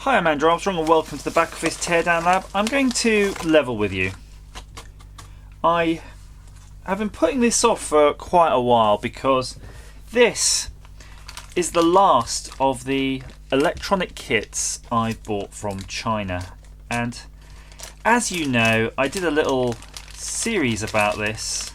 Hi, I'm Andrew Armstrong and welcome to the Back Office Teardown Lab. I'm going to level with you. I have been putting this off for quite a while because this is the last of the electronic kits I bought from China. And as you know, I did a little series about this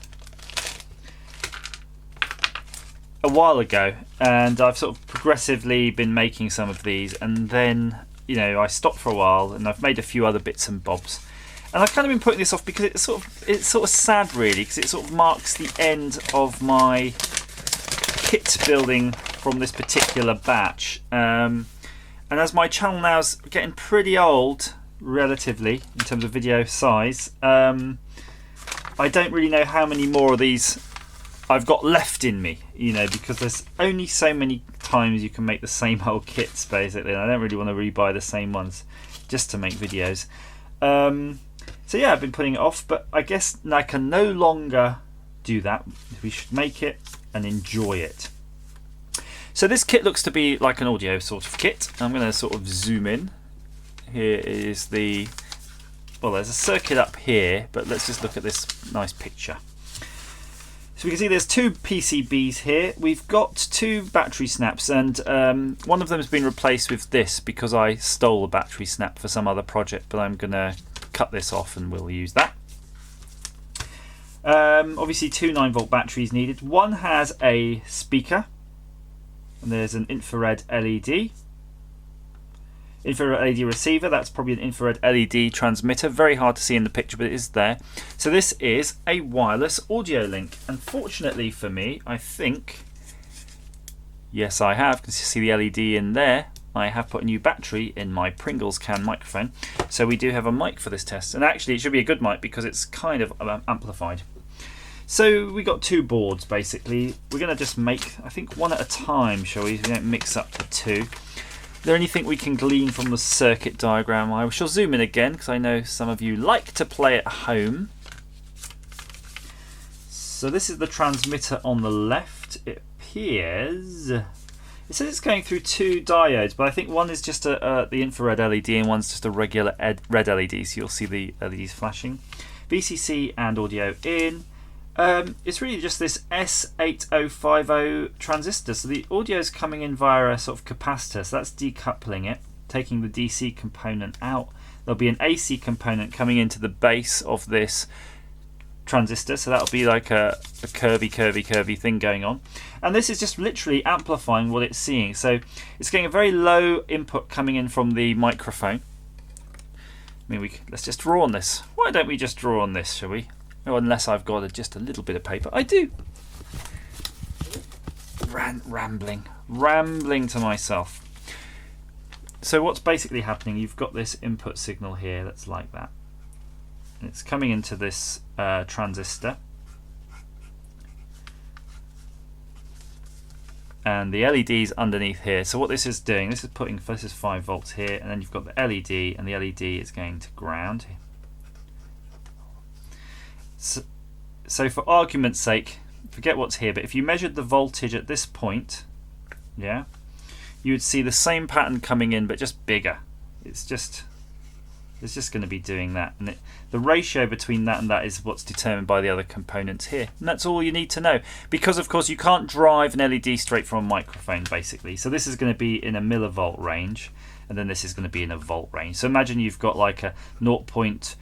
a while ago, and I've sort of progressively been making some of these, and then I stopped for a while and I've made a few other bits and bobs, and I've kind of been putting this off because it's sort of sad really, because it sort of marks the end of my kit building from this particular batch, and as my channel now is getting pretty old relatively in terms of video size, I don't really know how many more of these I've got left in me, because there's only so many times you can make the same old kits basically, and I don't really want to rebuy the same ones just to make videos. So yeah, I've been putting it off, but I guess I can no longer do that. We should make it and enjoy it. So this kit looks to be like an audio sort of kit. I'm going to sort of zoom in. Here is there's a circuit up here, but let's just look at this nice picture. So we can see there's two PCBs here. We've got two battery snaps, and one of them has been replaced with this because I stole a battery snap for some other project, but I'm going to cut this off and we'll use that. Obviously two 9-volt batteries needed. One has a speaker, and there's an infrared LED. Infrared LED receiver, that's probably an infrared LED transmitter. Very hard to see in the picture, but it is there. So this is a wireless audio link. Unfortunately for me, I think, yes I have, because you see the LED in there, I have put a new battery in my Pringles can microphone. So we do have a mic for this test, and actually it should be a good mic because it's kind of amplified. So we got two boards basically. We're going to just make, I think, one at a time, shall we? We don't mix up the two. Is there anything we can glean from the circuit diagram? I shall zoom in again because I know some of you like to play at home. So this is the transmitter on the left. It appears, it says it's going through two diodes, but I think one is just the infrared LED and one's just a regular red LED, so you'll see the LEDs flashing. VCC and audio in. It's really just this S8050 transistor, so the audio is coming in via a sort of capacitor, so that's decoupling it, taking the DC component out. There'll be an AC component coming into the base of this transistor, so that'll be like a curvy thing going on, and this is just literally amplifying what it's seeing. So it's getting a very low input coming in from the microphone. Let's just draw on this. Why don't we just draw on this, shall we? Oh, unless I've got just a little bit of paper. I do. Rambling to myself. So what's basically happening, you've got this input signal here that's like that. And it's coming into this transistor. And the LED's underneath here. So what this is doing, this is 5 volts here, and then you've got the LED, and the LED is going to ground. So for argument's sake, forget what's here, but if you measured the voltage at this point, yeah, you would see the same pattern coming in but just bigger. It's just going to be doing that, and the ratio between that and that is what's determined by the other components here, and that's all you need to know, because of course you can't drive an LED straight from a microphone basically. So this is going to be in a millivolt range, and then this is going to be in a volt range. So imagine you've got like a 0.1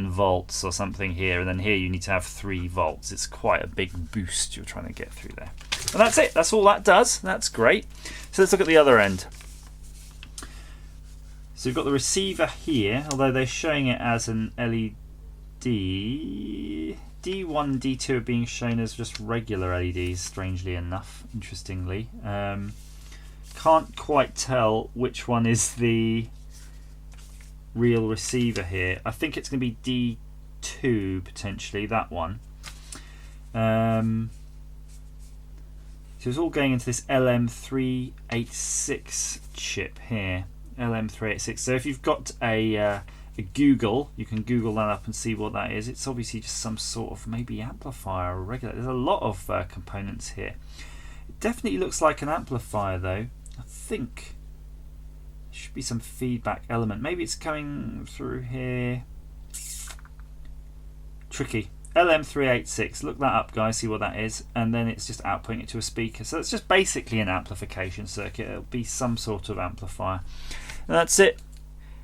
volts or something here, and then here you need to have 3 volts. It's quite a big boost you're trying to get through there, and that's it. That's all that does. That's great. So let's look at the other end. So we've got the receiver here, although they're showing it as an LED. D1 and D2 are being shown as just regular LEDs, strangely enough, interestingly. Can't quite tell which one is the real receiver here. I think it's going to be D2 potentially, that one. So it's all going into this LM386 chip here. LM386. So if you've got a Google, you can Google that up and see what that is. It's obviously just some sort of maybe amplifier or regulator. There's a lot of components here. It definitely looks like an amplifier though. I think Should be some feedback element. Maybe it's coming through here. Tricky. LM386. Look that up, guys. See what that is. And then it's just outputting it to a speaker. So it's just basically an amplification circuit. It'll be some sort of amplifier. And that's it.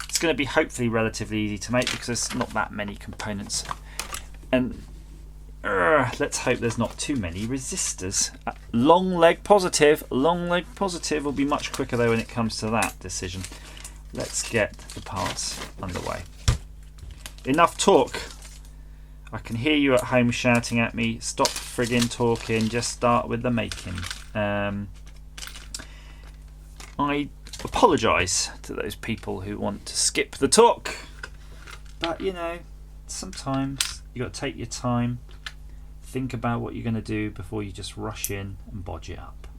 It's going to be hopefully relatively easy to make because there's not that many components. And let's hope there's not too many resistors. Long leg positive. Long leg positive will be much quicker though when it comes to that decision. Let's get the parts underway. Enough talk. I can hear you at home shouting at me, stop friggin' talking, just start with the making. I apologise to those people who want to skip the talk. But you know, sometimes you got to take your time, think about what you're going to do before you just rush in and bodge it up.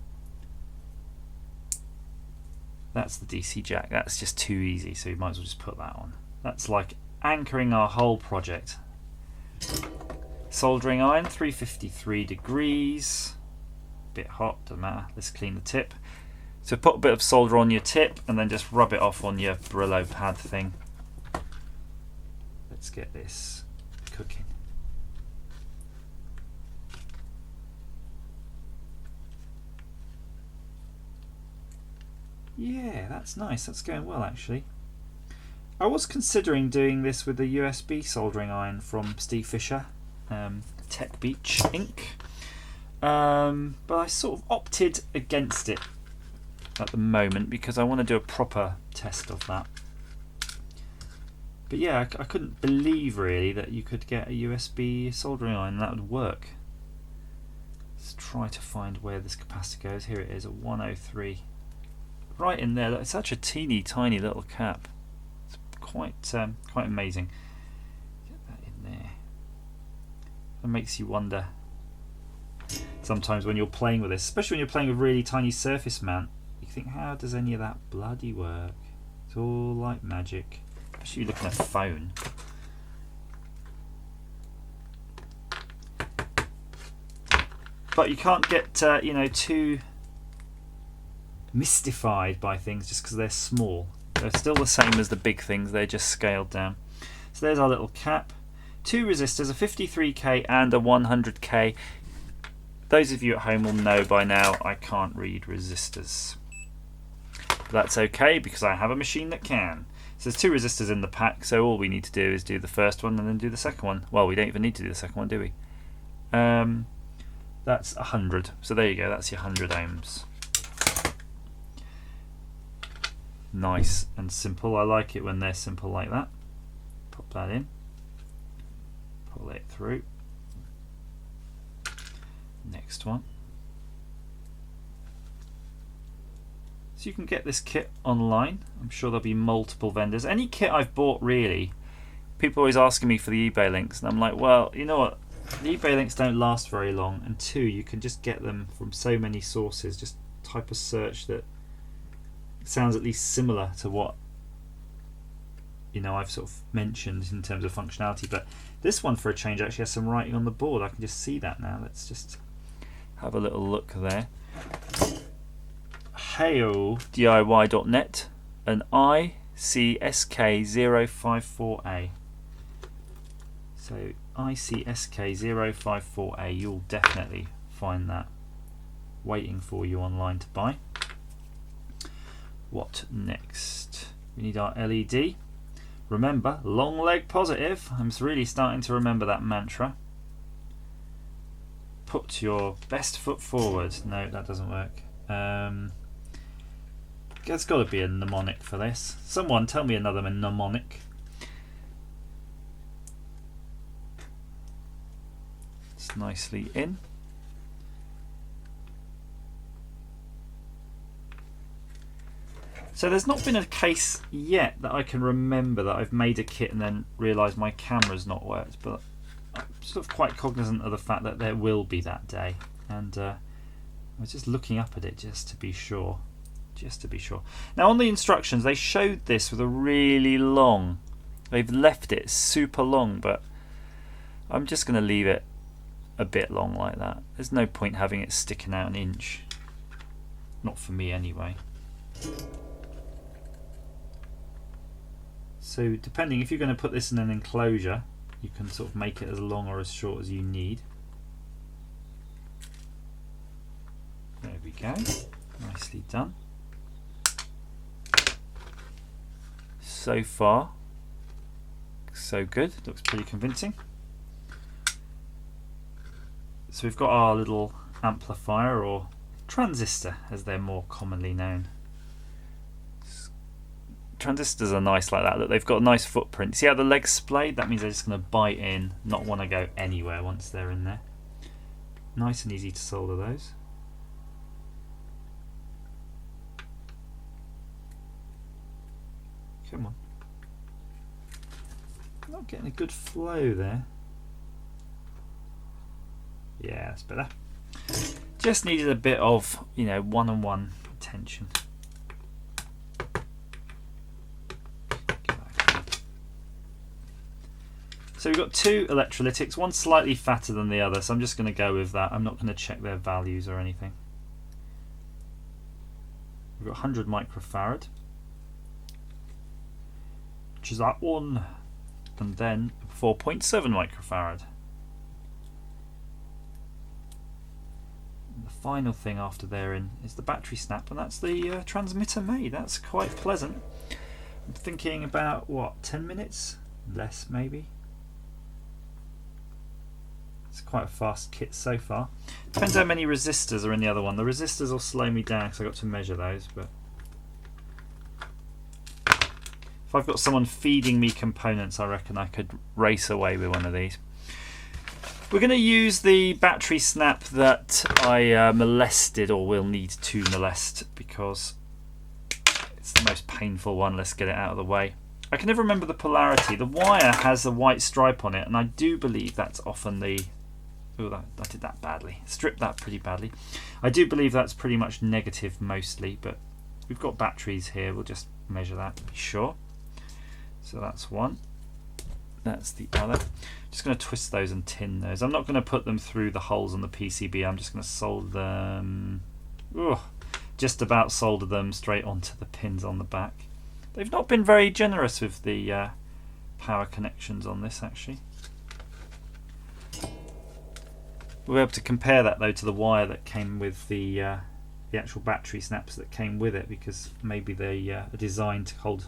That's the DC jack. That's just too easy, so you might as well just put that on. That's like anchoring our whole project. Soldering iron, 353 degrees. Bit hot, doesn't matter. Let's clean the tip. So put a bit of solder on your tip and then just rub it off on your Brillo pad thing. Let's get this cooking. Yeah, that's nice. That's going well actually. I was considering doing this with the USB soldering iron from Steve Fisher, Tech Beach Inc. But I sort of opted against it at the moment because I want to do a proper test of that. But yeah, I couldn't believe really that you could get a USB soldering iron and that would work. Let's try to find where this capacitor goes. Here it is at 103. Right in there. It's such a teeny tiny little cap. Quite amazing. Get that in there. It makes you wonder sometimes when you're playing with this, especially when you're playing with really tiny surface mount, you think, how does any of that bloody work? It's all like magic, especially looking at a phone. But you can't get you know, too mystified by things just because they're small. They're still the same as the big things, they're just scaled down. So there's our little cap. Two resistors, a 53k and a 100k. Those of you at home will know by now I can't read resistors. But that's okay because I have a machine that can. So there's two resistors in the pack, so all we need to do is do the first one and then do the second one. Well, we don't even need to do the second one, do we? That's 100. So there you go, that's your 100 ohms. Nice and simple. I like it when they're simple like that. Pop that in, pull it through. Next one. So you can get this kit online. I'm sure there'll be multiple vendors. Any kit I've bought really, people are always asking me for the eBay links and I'm like, well, you know what, the eBay links don't last very long, and two, you can just get them from so many sources. Just type a search that sounds at least similar to what, you know, I've sort of mentioned in terms of functionality. But this one for a change actually has some writing on the board. I can just see that now. Let's just have a little look there. HaleDIY.net and ICSK054A. So ICSK054A, you'll definitely find that waiting for you online to buy. What next? We need our LED. Remember, long leg positive. I'm really starting to remember that mantra. Put your best foot forward. No, that doesn't work. There's got to be a mnemonic for this. Someone tell me another mnemonic. It's nicely in. So there's not been a case yet that I can remember that I've made a kit and then realised my camera's not worked, but I'm sort of quite cognizant of the fact that there will be that day, and I was just looking up at it just to be sure. Now on the instructions they showed this with a really long, they've left it super long, but I'm just going to leave it a bit long like that. There's no point having it sticking out an inch. Not for me anyway. So depending, if you're going to put this in an enclosure, you can sort of make it as long or as short as you need. There we go, nicely done. So far, so good, looks pretty convincing. So we've got our little amplifier, or transistor as they're more commonly known. Transistors are nice like that. Look, they've got a nice footprint. See how the legs splayed? That means they're just going to bite in, not want to go anywhere once they're in there. Nice and easy to solder those. Come on. Not getting a good flow there. Yeah, that's better. Just needed a bit of, one-on-one attention. So we've got two electrolytics, one slightly fatter than the other, so I'm just going to go with that. I'm not going to check their values or anything. We've got 100 microfarad, which is that one, and then 4.7 microfarad. The final thing after they're in is the battery snap, and that's the transmitter made. That's quite pleasant. I'm thinking about, what, 10 minutes? Less maybe? It's quite a fast kit so far. Depends how many resistors are in the other one. The resistors will slow me down because I've got to measure those, but if I've got someone feeding me components, I reckon I could race away with one of these. We're going to use the battery snap that I molested, or will need to molest, because it's the most painful one. Let's get it out of the way. I can never remember the polarity. The wire has a white stripe on it, and I do believe that's often the... Oh, I did that badly. Stripped that pretty badly. I do believe that's pretty much negative mostly, but we've got batteries here. We'll just measure that to be sure. So that's one. That's the other. Just going to twist those and tin those. I'm not going to put them through the holes on the PCB. I'm just going to solder them. Just about solder them straight onto the pins on the back. They've not been very generous with the power connections on this, actually. We'll be able to compare that though to the wire that came with the actual battery snaps that came with it, because maybe they are designed to hold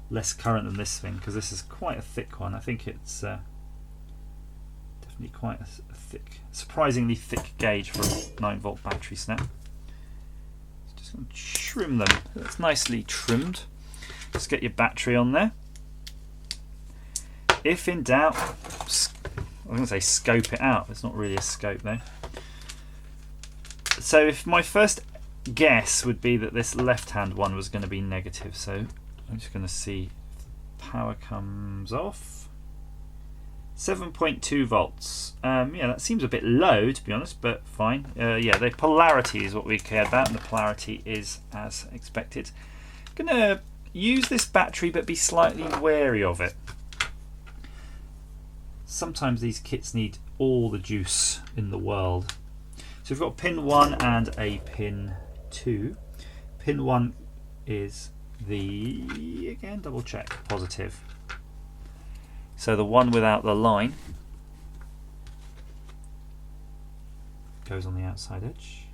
less current than this thing, because this is quite a thick one. I think it's definitely quite a thick, surprisingly thick gauge for a 9-volt battery snap. Just going to trim them. That's nicely trimmed. Just get your battery on there. If in doubt, I'm going to say scope it out. It's not really a scope though. So if my first guess would be that this left-hand one was going to be negative, so I'm just going to see if the power comes off. 7.2 volts. Yeah, that seems a bit low to be honest, but fine. Yeah, the polarity is what we care about, and the polarity is as expected. I'm going to use this battery but be slightly wary of it. Sometimes these kits need all the juice in the world. So we've got pin 1 and a pin 2. Pin 1 is the, again double check, positive. So the one without the line goes on the outside edge.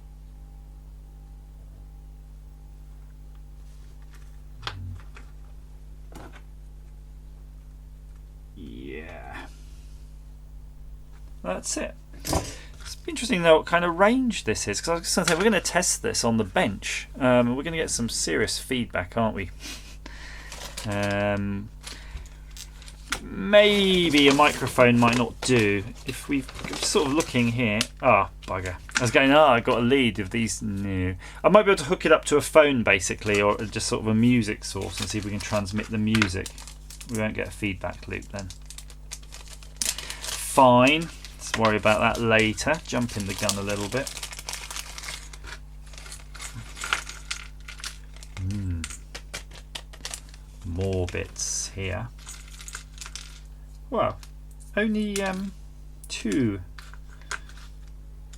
Yeah. That's it. It's interesting though what kind of range this is, because I was going to say we're going to test this on the bench. We're going to get some serious feedback, aren't we? Maybe a microphone might not do. If we're sort of looking here, bugger. I was going, I got a lead of these new. I might be able to hook it up to a phone basically, or just sort of a music source, and see if we can transmit the music. We won't get a feedback loop then. Fine. Let's worry about that later. Jumping the gun a little bit. More bits here. Well, only 2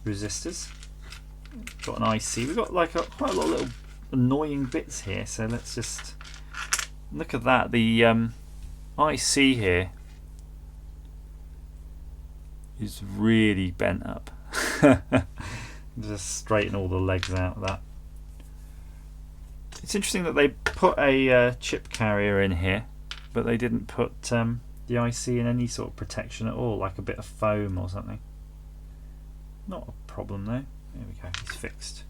resistors. Got an IC. We've got like quite a lot of little annoying bits here. So let's just look at that. The IC here is really bent up. Just straighten all the legs out of that. It's interesting that they put a chip carrier in here, but they didn't put the IC in any sort of protection at all, like a bit of foam or something. Not a problem though. There we go, it's fixed.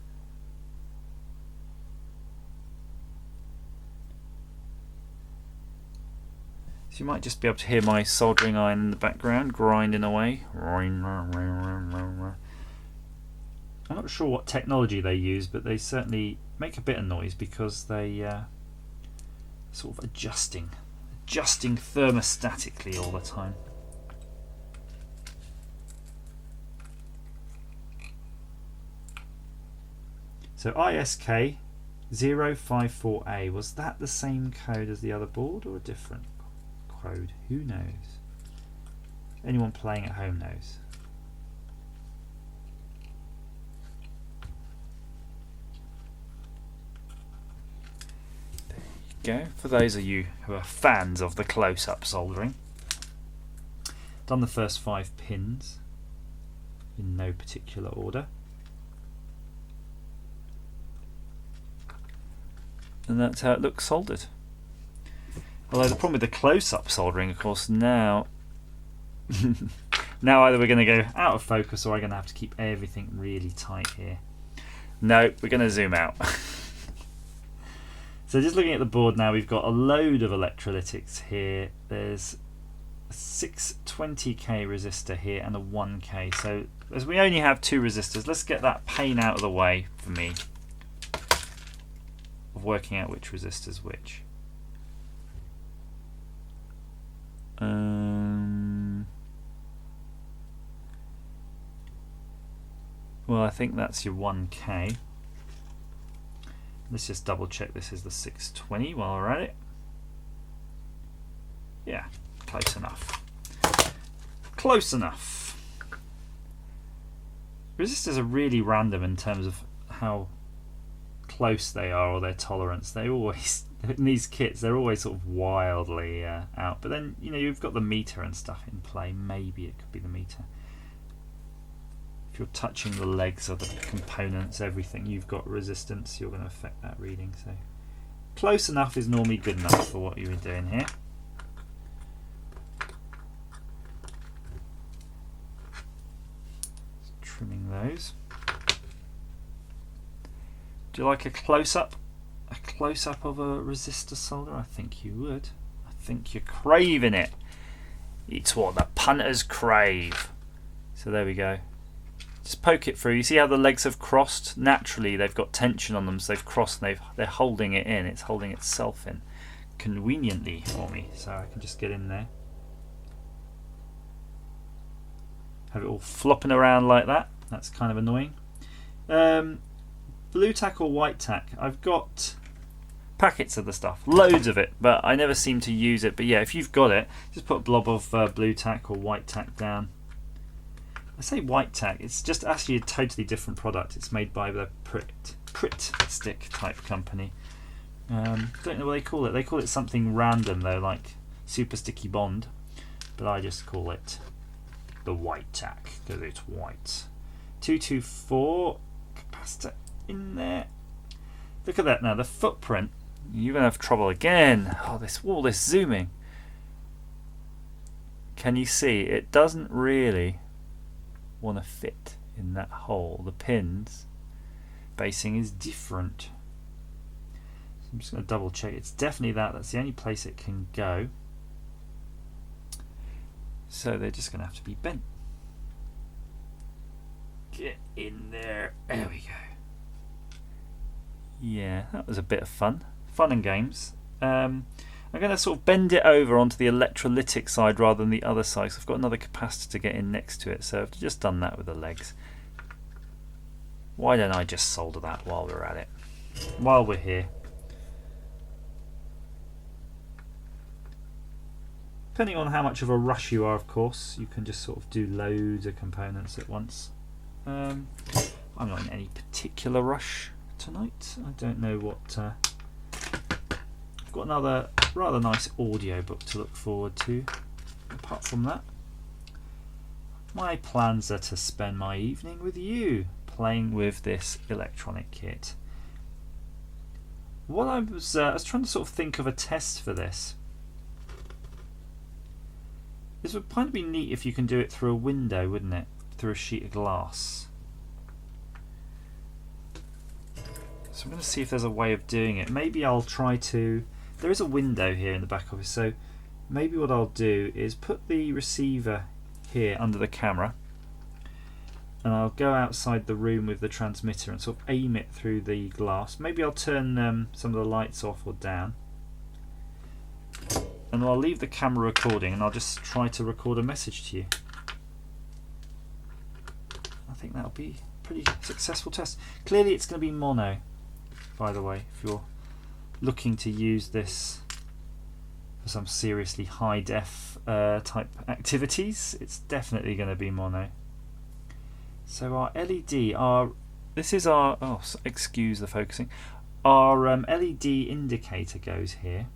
So you might just be able to hear my soldering iron in the background grinding away. I'm not sure what technology they use, but they certainly make a bit of noise because they sort of adjusting thermostatically all the time. So ISK 054A, was that the same code as the other board or a different code? Who knows? Anyone playing at home knows. There you go. For those of you who are fans of the close-up soldering, done the first 5 pins in no particular order. And that's how it looks soldered. Although the problem with the close-up soldering, of course, now either we're going to go out of focus or I'm going to have to keep everything really tight here. No, we're going to zoom out. So just looking at the board now, we've got a load of electrolytics here. There's a 620k resistor here and a 1k. So as we only have 2 resistors, let's get that pain out of the way for me of working out which resistor's which. Well, I think that's your 1k. Let's just double check this is the 620 while we're at it. Yeah, close enough. Close enough. Resistors are really random in terms of how close they are or their tolerance. They always, in these kits, they're always sort of wildly out. But then, you know, you've got the meter and stuff in play. Maybe it could be the meter. If you're touching the legs of the components, everything, you've got resistance, you're going to affect that reading. So close enough is normally good enough for what you're doing here. Just trimming those. Do you like a close-up? A close-up of a resistor solder? I think you would. I think you're craving it. It's what the punters crave. So there we go. Just poke it through. You see how the legs have crossed? Naturally, they've got tension on them, so they've crossed and they're holding it in. It's holding itself in conveniently for me. So I can just get in there. Have it all flopping around like that. That's kind of annoying. Blue tack or white tack? I've got packets of the stuff, loads of it, but I never seem to use it. But yeah, if you've got it, just put a blob of blue tack or white tack down. I say white tack, it's just actually a totally different product. It's made by the Pritt Stick type company. Don't know what they call it. They call it something random though, like Super Sticky Bond, but I just call it the white tack because it's white. 224 capacitor in there. Look at that now, the footprint. You're gonna have trouble again. Oh, all this zooming. Can you see? It doesn't really want to fit in that hole. The pins basing is different. So I'm just going to double check. It's definitely that's the only place it can go. So they're just going to have to be bent. Get in there. There we go. Yeah, that was a bit of fun and games. I'm going to sort of bend it over onto the electrolytic side rather than the other side, so I've got another capacitor to get in next to it, so I've just done that with the legs. Why don't I just solder that while we're at it? While we're here. Depending on how much of a rush you are, of course, you can just sort of do loads of components at once. I'm not in any particular rush tonight. I don't know what... got another rather nice audio book to look forward to. Apart from that, my plans are to spend my evening with you, playing with this electronic kit. What I was trying to sort of think of a test for this. This would kind of be neat if you can do it through a window, wouldn't it? Through a sheet of glass. So I'm going to see if there's a way of doing it. Maybe I'll try to... There is a window here in the back of it, so maybe what I'll do is put the receiver here under the camera, and I'll go outside the room with the transmitter and sort of aim it through the glass. Maybe I'll turn some of the lights off or down, and I'll leave the camera recording, and I'll just try to record a message to you. I think that'll be a pretty successful test. Clearly it's going to be mono, by the way, if you're looking to use this for some seriously high def type activities. It's definitely going to be mono. So our LED, this is our, excuse the focusing, our LED indicator goes here.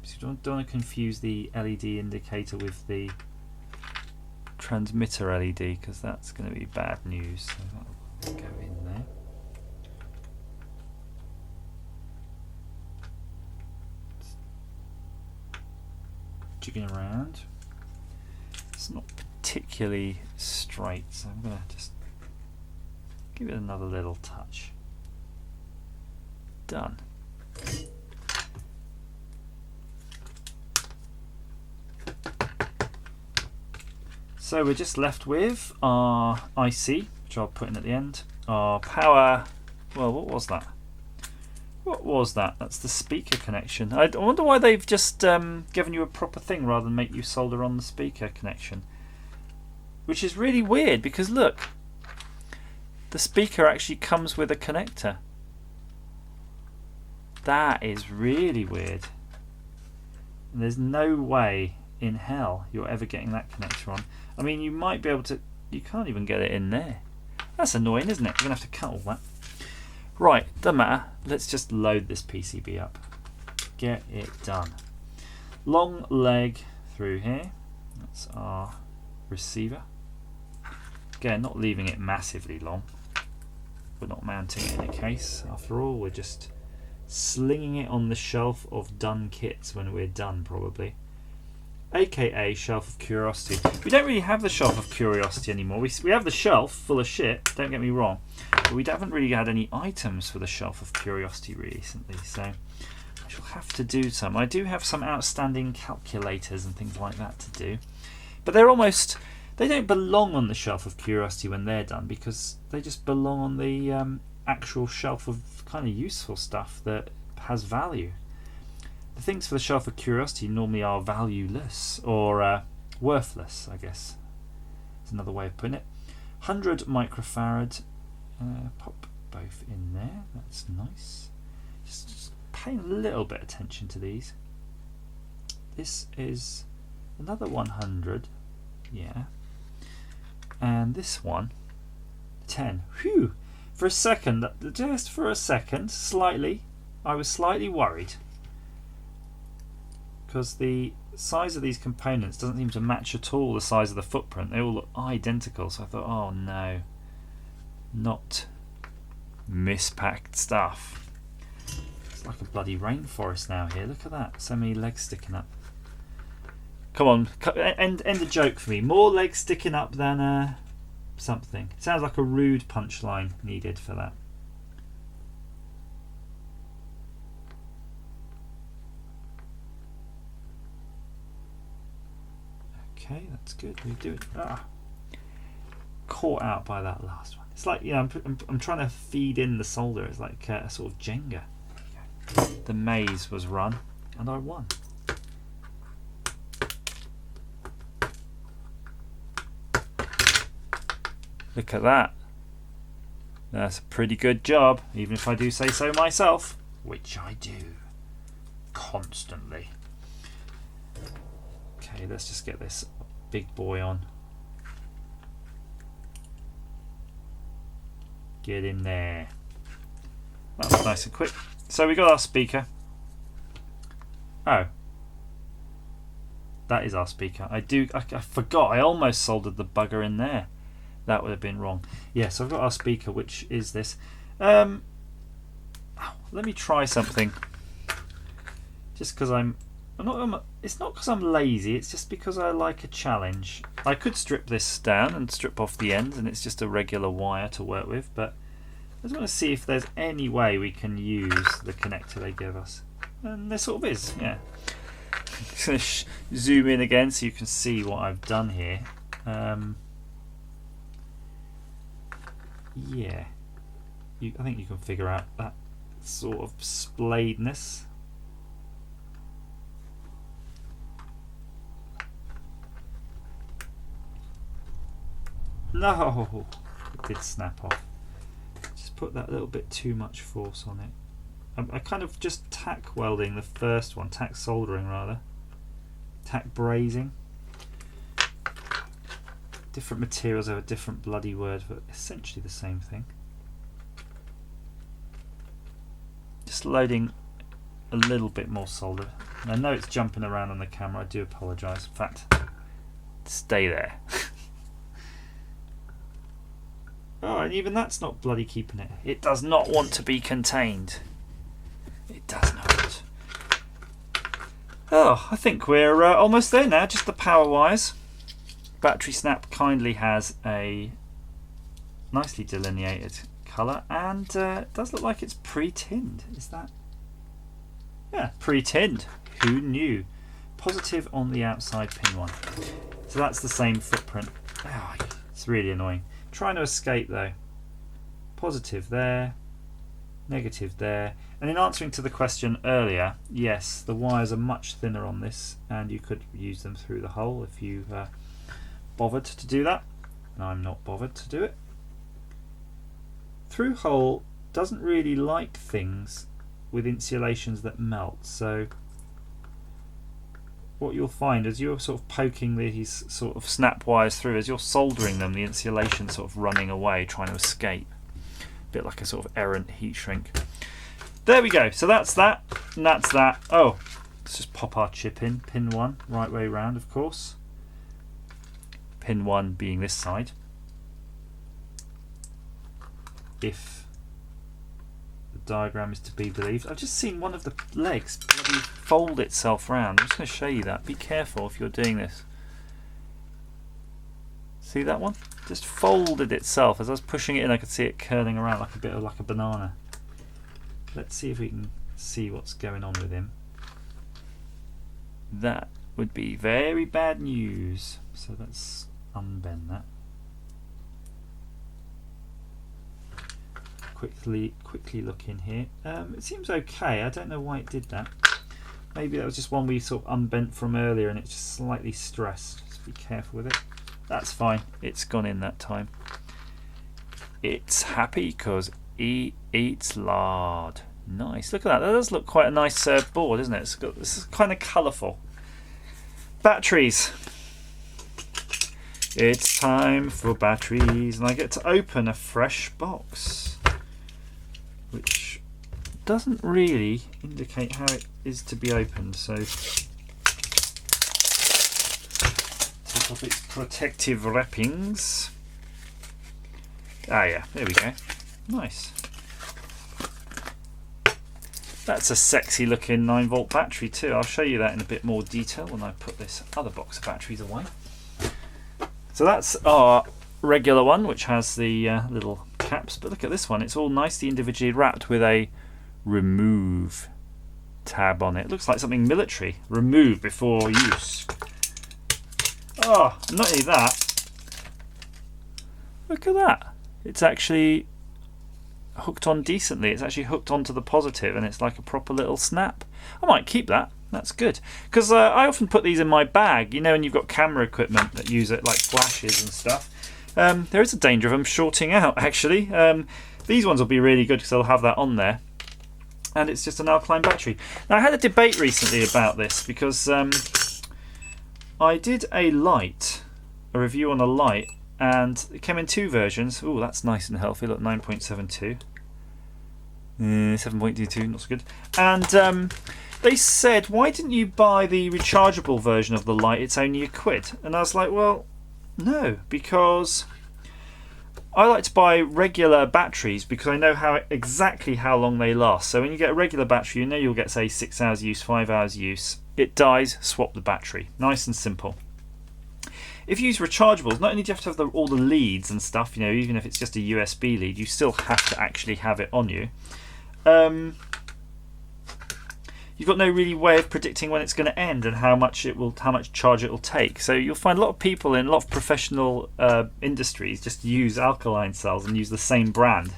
So you don't want to confuse the LED indicator with the transmitter LED, because that's going to be bad news. So that'll go in there. Jigging around. It's not particularly straight, so I'm going to just give it another little touch. Done. So we're just left with our IC, which I'll put in at the end. Our power, well, what was that? What was that? That's the speaker connection. I wonder why they've just given you a proper thing rather than make you solder on the speaker connection. Which is really weird, because look, the speaker actually comes with a connector. That is really weird. And there's no way in hell you're ever getting that connector on. I mean, you might be able to, you can't even get it in there. That's annoying, isn't it? You're going to have to cut all that. Right, doesn't matter. Let's just load this PCB up. Get it done. Long leg through here. That's our receiver. Again, not leaving it massively long. We're not mounting it in a case. After all, we're just slinging it on the shelf of done kits when we're done, probably. AKA shelf of curiosity. We don't really have the shelf of curiosity anymore. We have the shelf full of shit, don't get me wrong, but we haven't really had any items for the shelf of curiosity recently, so I shall have to do some. I do have some outstanding calculators and things like that to do, but they don't belong on the shelf of curiosity when they're done, because they just belong on the actual shelf of kind of useful stuff that has value. The things for the shelf of curiosity normally are valueless, or worthless, I guess. That's another way of putting it. 100 microfarad. Pop both in there. That's nice. Just paying a little bit of attention to these. This is another 100. Yeah. And this one, 10. Whew! For a second, just for a second, I was slightly worried, because the size of these components doesn't seem to match at all the size of the footprint. They all look identical, so I thought, oh no, not mispacked stuff. It's like a bloody rainforest now here. Look at that, so many legs sticking up. Come on, end a joke for me. More legs sticking up than something. It sounds like a rude punchline needed for that. Okay, that's good. We do it. Caught out by that last one. It's like, you know, I'm trying to feed in the solder. It's like a sort of Jenga. The maze was run, and I won. Look at that. That's a pretty good job, even if I do say so myself, which I do constantly. Okay, let's just get this big boy on. Get in there. That was nice and quick. So we got our speaker. Oh, that is our speaker. I forgot. I almost soldered the bugger in there. That would have been wrong. Yes, I've got our speaker, which is this. Let me try something. Just because it's not because I'm lazy. It's just because I like a challenge. I could strip this down and strip off the ends, and it's just a regular wire to work with. But I just want to see if there's any way we can use the connector they give us. And there sort of is. Yeah. Just going to zoom in again so you can see what I've done here. Yeah, I think you can figure out that sort of splayedness. No, it did snap off. Just put that little bit too much force on it. I kind of just tack welding the first one, tack soldering rather, tack brazing. Different materials have a different bloody word, but essentially the same thing. Just loading a little bit more solder. And I know it's jumping around on the camera, I do apologise. In fact, stay there. Oh, and even that's not bloody keeping it. It does not want to be contained. It does not. Oh, I think we're almost there now, just the power wires. Battery Snap kindly has a nicely delineated colour, and it does look like it's pre-tinned. Is that? Yeah, pre-tinned. Who knew? Positive on the outside pin 1. So that's the same footprint. Oh, it's really annoying. Trying to escape though. Positive there, negative there. And in answering to the question earlier, yes, the wires are much thinner on this, and you could use them through the hole if you bothered to do that, and I'm not bothered to do it. Through hole doesn't really like things with insulations that melt, so what you'll find as you're sort of poking these sort of snap wires through, as you're soldering them, the insulation sort of running away, trying to escape. A bit like a sort of errant heat shrink. There we go, so that's that, and that's that. Oh, let's just pop our chip in, pin 1, right way round of course. Pin 1 being this side. If the diagram is to be believed. I've just seen one of the legs bloody fold itself round. I'm just going to show you that. Be careful if you're doing this. See that one? Just folded itself. As I was pushing it in, I could see it curling around like a bit of like a banana. Let's see if we can see what's going on with him. That would be very bad news. So let's unbend that. Quickly look in here. It seems okay. I don't know why it did that. Maybe that was just one we sort of unbent from earlier and it's just slightly stressed. Just be careful with it. That's fine. It's gone in that time. It's happy because he eats lard. Nice. Look at that. That does look quite a nice board, isn't it? This is kind of colourful. Batteries. It's time for batteries, and I get to open a fresh box, which doesn't really indicate how it is to be opened. So take off its protective wrappings. Ah yeah, there we go. Nice. That's a sexy looking 9-volt battery too. I'll show you that in a bit more detail when I put this other box of batteries away. So that's our regular one, which has the little caps, but look at this one. It's all nicely individually wrapped with a remove tab on it. It looks like something military. Remove before use. Oh, not only that, look at that. It's actually hooked on decently. It's actually hooked onto the positive, and it's like a proper little snap. I might keep that. That's good, because I often put these in my bag, you know, when you've got camera equipment that use it like flashes and stuff. There is a danger of them shorting out actually. These ones will be really good because they'll have that on there, and it's just an alkaline battery. Now I had a debate recently about this because I did a review on a light, and it came in 2 versions. Oh, that's nice and healthy. Look, 9.72. 7.22, not so good. And they said, why didn't you buy the rechargeable version of the light? It's only £1. And I was like, well, no, because I like to buy regular batteries because I know exactly how long they last. So when you get a regular battery, you know you'll get, say, 6 hours use, 5 hours use. It dies, swap the battery. Nice and simple. If you use rechargeables, not only do you have to have all the leads and stuff, even if it's just a USB lead, you still have to actually have it on you. You've got no really way of predicting when it's going to end and how much charge it will take. So you'll find a lot of people in a lot of professional industries just use alkaline cells and use the same brand.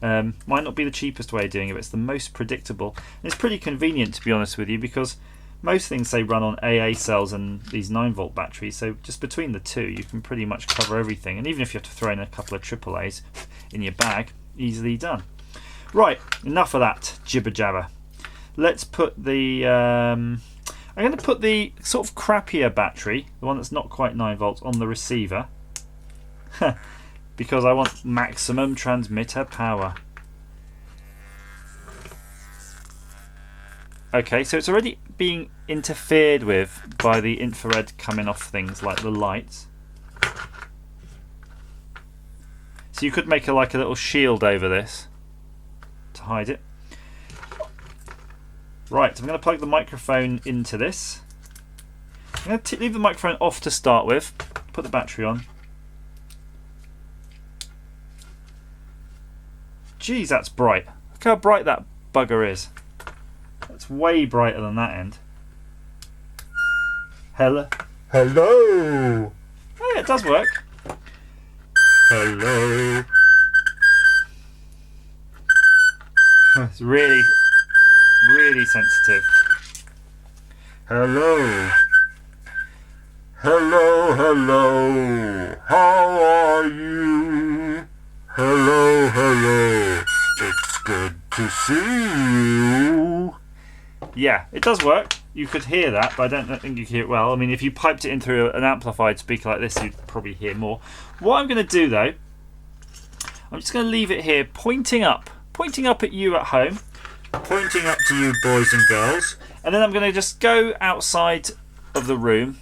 Might not be the cheapest way of doing it, but it's the most predictable. And it's pretty convenient, to be honest with you, because most things say run on AA cells and these 9-volt batteries. So just between the two, you can pretty much cover everything. And even if you have to throw in a couple of AAAs in your bag, easily done. Right, enough of that jibber jabber. Let's put the I'm going to put the sort of crappier battery, the one that's not quite 9 volts, on the receiver because I want maximum transmitter power. Okay, so it's already being interfered with by the infrared coming off things like the lights. So you could make like a little shield over this to hide it. Right, I'm going to plug the microphone into this. I'm going to leave the microphone off to start with. Put the battery on. Geez, that's bright. Look how bright that bugger is. That's way brighter than that end. Hello? Hello? Oh yeah, it does work. Hello? It's really sensitive. Hello. Hello. How are you? Hello. It's good to see you. Yeah, it does work. You could hear that, but I don't think you can hear it well. I mean, if you piped it in through an amplified speaker like this, you'd probably hear more. What I'm going to do, though, I'm just going to leave it here pointing up at you at home. Pointing up to you boys and girls, and then I'm going to just go outside of the room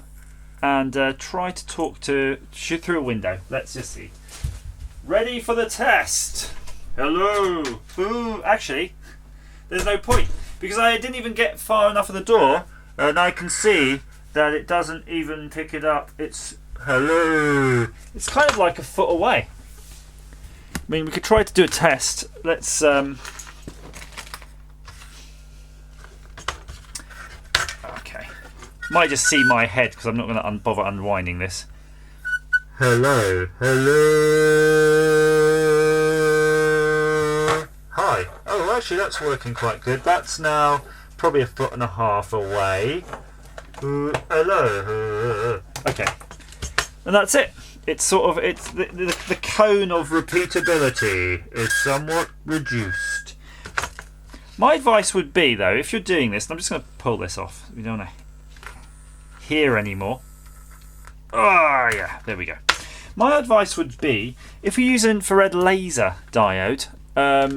and try to shoot through a window. Let's just see. Ready for the test. Hello. Ooh, actually, there's no point because I didn't even get far enough of the door, and I can see that it doesn't even pick it up. It's hello. It's kind of like a foot away. I mean, we could try to do a test. Let's might just see my head because I'm not going to bother unwinding this. Hello. Hi. Oh, actually that's working quite good. That's now probably 1.5 foot away. Hello. Okay. And that's it. It's sort of the cone of repeatability is somewhat reduced. My advice would be, though, if you're doing this, and I'm just going to pull this off. We don't want to hear anymore. Oh yeah, there we go. My advice would be, if you use an infrared laser diode,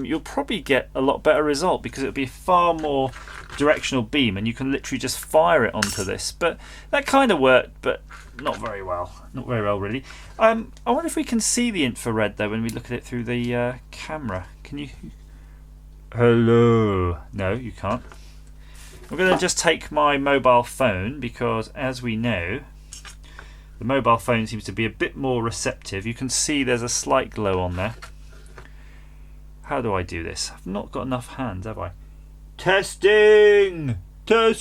you'll probably get a lot better result because it'll be a far more directional beam and you can literally just fire it onto this. But that kind of worked, but not very well. Not very well, really. I wonder if we can see the infrared though when we look at it through the camera. Can you? Hello? No, you can't. I'm going to just take my mobile phone because, as we know, the mobile phone seems to be a bit more receptive. You can see there's a slight glow on there. How do I do this? I've not got enough hands, have I? Testing! Oh!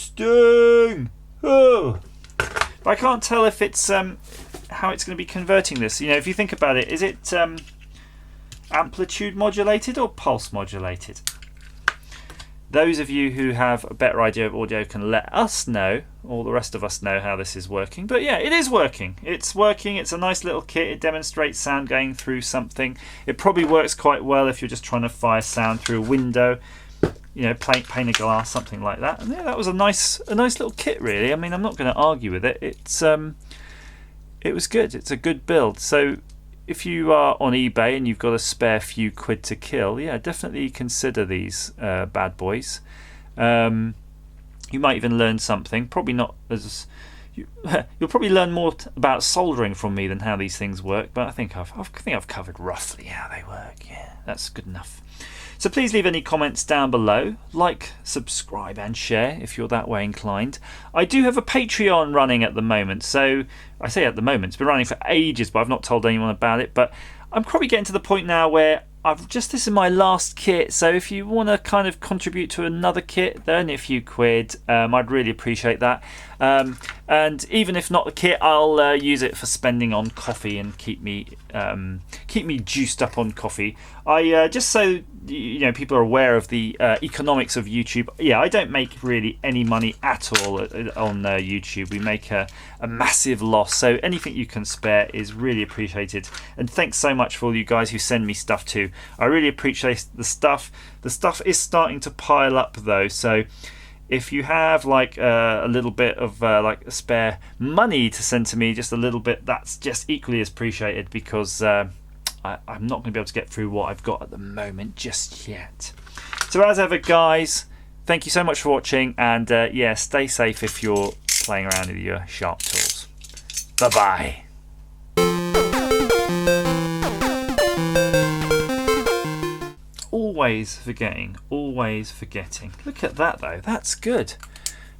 But I can't tell if it's how it's going to be converting this. If you think about it, is it amplitude modulated or pulse modulated? Those of you who have a better idea of audio can let us know, or the rest of us know how this is working. But yeah, it is working. It's working. It's a nice little kit. It demonstrates sound going through something. It probably works quite well if you're just trying to fire sound through a window, pane of glass, something like that. And yeah, that was a nice little kit, really. I mean, I'm not going to argue with it. It was good. It's a good build. So if you are on eBay and you've got a spare few quid to kill, yeah, definitely consider these bad boys. You might even learn something. Probably not as you'll probably learn more about soldering from me than how these things work. But I think I've covered roughly how they work. Yeah, that's good enough. So please leave any comments down below. Like, subscribe and share if you're that way inclined. I do have a Patreon running at the moment. So I say at the moment, it's been running for ages, but I've not told anyone about it. But I'm probably getting to the point now where this is my last kit. So if you want to kind of contribute to another kit, they're only a few quid. I'd really appreciate that. And even if not the kit, I'll use it for spending on coffee and keep me juiced up on coffee. I just so people are aware of the economics of YouTube. Yeah, I don't make really any money at all on YouTube. We make a massive loss. So anything you can spare is really appreciated. And thanks so much for all you guys who send me stuff too. I really appreciate the stuff. The stuff is starting to pile up though. So if you have like a little bit of like spare money to send to me, just a little bit, that's just equally as appreciated, because I'm not going to be able to get through what I've got at the moment just yet. So as ever, guys, thank you so much for watching, and yeah, stay safe if you're playing around with your sharp tools. Bye bye. Always forgetting. Look at that though, that's good.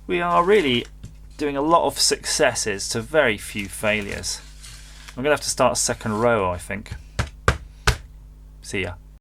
We are really doing a lot of successes to very few failures. I'm going to have to start a second row, I think. See ya.